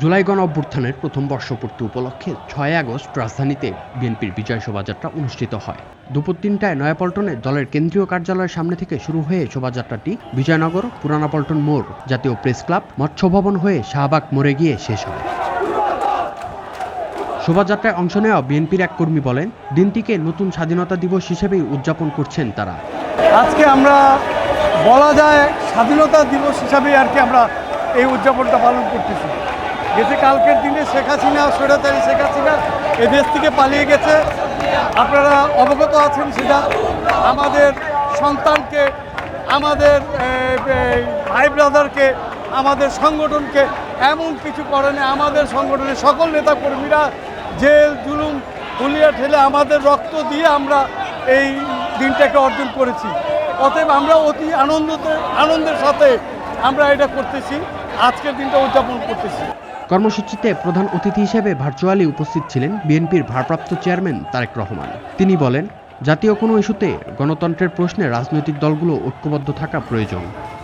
জুলাই গণ অভ্যুত্থানের প্রথম বর্ষপূর্তি উপলক্ষে 6 আগস্ট রাজধানীতে বিএনপির বিজয় শোভাযাত্রা অনুষ্ঠিত হয়। দুপুর 3টায় নয়াপল্টনে দলের কেন্দ্রীয় কার্যালয়ের সামনে থেকে শুরু হয়ে শোভাযাত্রাটি বিজয়নগর, পুরানা পল্টন মোড়, জাতীয় প্রেস ক্লাব, মৎস্য ভবন হয়ে শাহবাগ মোড়ে গিয়ে শেষ হয়। শোভাযাত্রায় অংশ নেওয়া বিএনপির এক কর্মী বলেন, দিনটিকে নতুন স্বাধীনতা দিবস হিসেবেই উদযাপন করছেন তারা। আজকে আমরা বলা যায় স্বাধীনতা দিবস হিসাবেই আমরা এই উদযাপনটা পালন করতেছি। গেছে কালকের দিনে শেখ হাসিনা, স্বৈরাচারী শেখ হাসিনা এই দেশ থেকে পালিয়ে গেছে। আপনারা অবগত আছেন সেটা। আমাদের সন্তানকে, আমাদের ভাই ব্রাদারকে, আমাদের সংগঠনকে এমন কিছু করেনি। আমাদের সংগঠনের সকল নেতাকর্মীরা জেল জুলুম হুলিয়া ঠেলে আমাদের রক্ত দিয়ে আমরা এই দিনটাকে অর্জন করেছি। অতএব আমরা অতি আনন্দের সাথে আমরা এটা করতেছি, আজকের দিনটা উদযাপন করতেছি। কর্মসূচিতে প্রধান অতিথি হিসেবে ভার্চুয়ালি উপস্থিত ছিলেন বিএনপির ভারপ্রাপ্ত চেয়ারম্যান তারেক রহমান। তিনি বলেন, জাতীয় কোনো ইস্যুতে গণতন্ত্রের প্রশ্নে রাজনৈতিক দলগুলো ঐক্যবদ্ধ থাকা প্রয়োজন।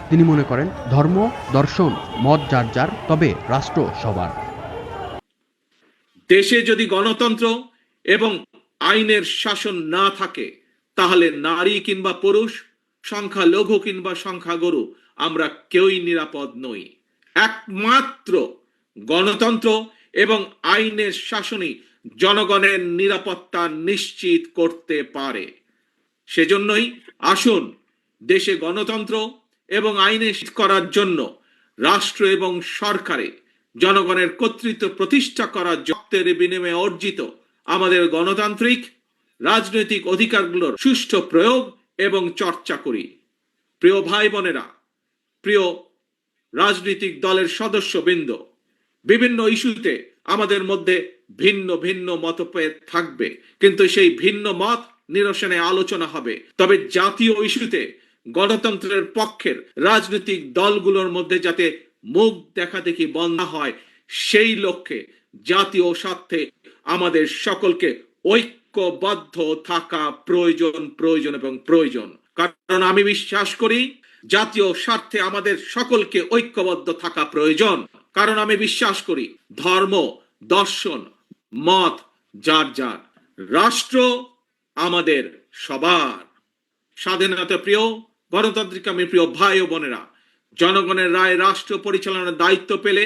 তিনি মনে করেন, ধর্ম, দর্শন, মত যার যার, তবে রাষ্ট্র সবার। দেশে যদি গণতন্ত্র এবং আইনের শাসন না থাকে, তাহলে নারী কিংবা পুরুষ, সংখ্যালঘু কিংবা সংখ্যাগুরু, আমরা কেউই নিরাপদ নই। একমাত্র গণতন্ত্র এবং আইনের শাসনই জনগণের নিরাপত্তা নিশ্চিত করতে পারে। সেজন্যই আসুন দেশে গণতন্ত্র এবং আইনে করার জন্য রাষ্ট্র এবং সরকারে জনগণের কর্তৃত্ব প্রতিষ্ঠা করার রক্তের বিনিময়ে অর্জিত আমাদের গণতান্ত্রিক রাজনৈতিক অধিকারগুলোর সুষ্ঠু প্রয়োগ এবং চর্চা করি। প্রিয় ভাই বোনেরা, প্রিয় রাজনৈতিক দলের সদস্যবৃন্দ, বিভিন্ন ইস্যুতে আমাদের মধ্যে ভিন্ন ভিন্ন মতভেদ থাকবে, কিন্তু সেই ভিন্ন মত নিরসনে আলোচনা হবে। তবে জাতীয় ইস্যুতে গণতন্ত্রের পক্ষের রাজনৈতিক দলগুলোর মধ্যে যাতে মুখ দেখাদেখি বন্ধ হয়, সেই লক্ষ্যে জাতীয় স্বার্থে আমাদের সকলকে ঐক্যবদ্ধ থাকা প্রয়োজন। কারণ আমি বিশ্বাস করি জাতীয় স্বার্থে আমাদের সকলকে ঐক্যবদ্ধ থাকা প্রয়োজন। কারণ আমি বিশ্বাস করি ধর্ম, দর্শন, মত যার যার, রাষ্ট্র আমাদের সবার। স্বাধীনতা প্রিয়, গণতান্ত্রিক আমি প্রিয় ভাই ও বোনেরা, জনগণের রায় রাষ্ট্র পরিচালনার দায়িত্ব পেলে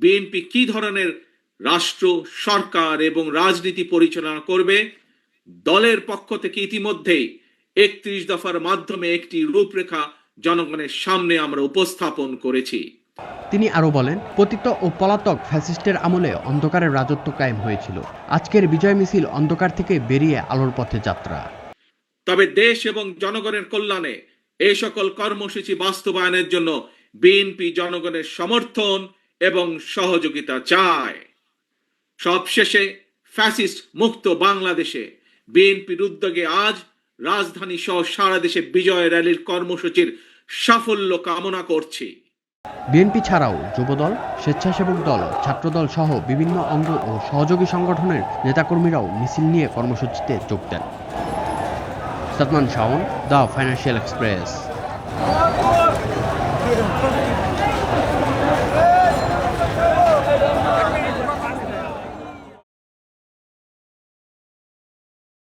বিএনপি কি ধরনের রাষ্ট্র, সরকার এবং রাজনীতি পরিচালনা করবে, দলের পক্ষ থেকে ইতিমধ্যেই 31 দফার মাধ্যমে একটি রূপরেখা জনগণের সামনে আমরা উপস্থাপন করেছি। তিনি আরো বলেন, পতিত ও পলাতক ফ্যাসিস্টের আমলে অন্ধকারের রাজত্ব কায়েম হয়েছিল। আজকের বিজয় মিছিল অন্ধকার থেকে বেরিয়ে আলোর পথে যাত্রা। তবে দেশ এবং জনগণের কল্যাণে এই সকল কর্মসূচি বাস্তবায়নের জন্য বিএনপি জনগণের সমর্থন এবং সহযোগিতা চায়। সবশেষে ফ্যাসিস্ট মুক্ত বাংলাদেশে বিএনপির উদ্যোগে আজ রাজধানী সহ সারা দেশে বিজয় র্যালির কর্মসূচির সাফল্য কামনা করছি। বিএনপি ছাড়াও যুবদল, স্বেচ্ছাসেবক দল, ছাত্রদল সহ বিভিন্ন অঙ্গ ও সহযোগী সংগঠনের নেতাকর্মীরাও মিছিল নিয়ে কর্মসূচিতে যোগ দেন। Sadman Shawon, the Financial express.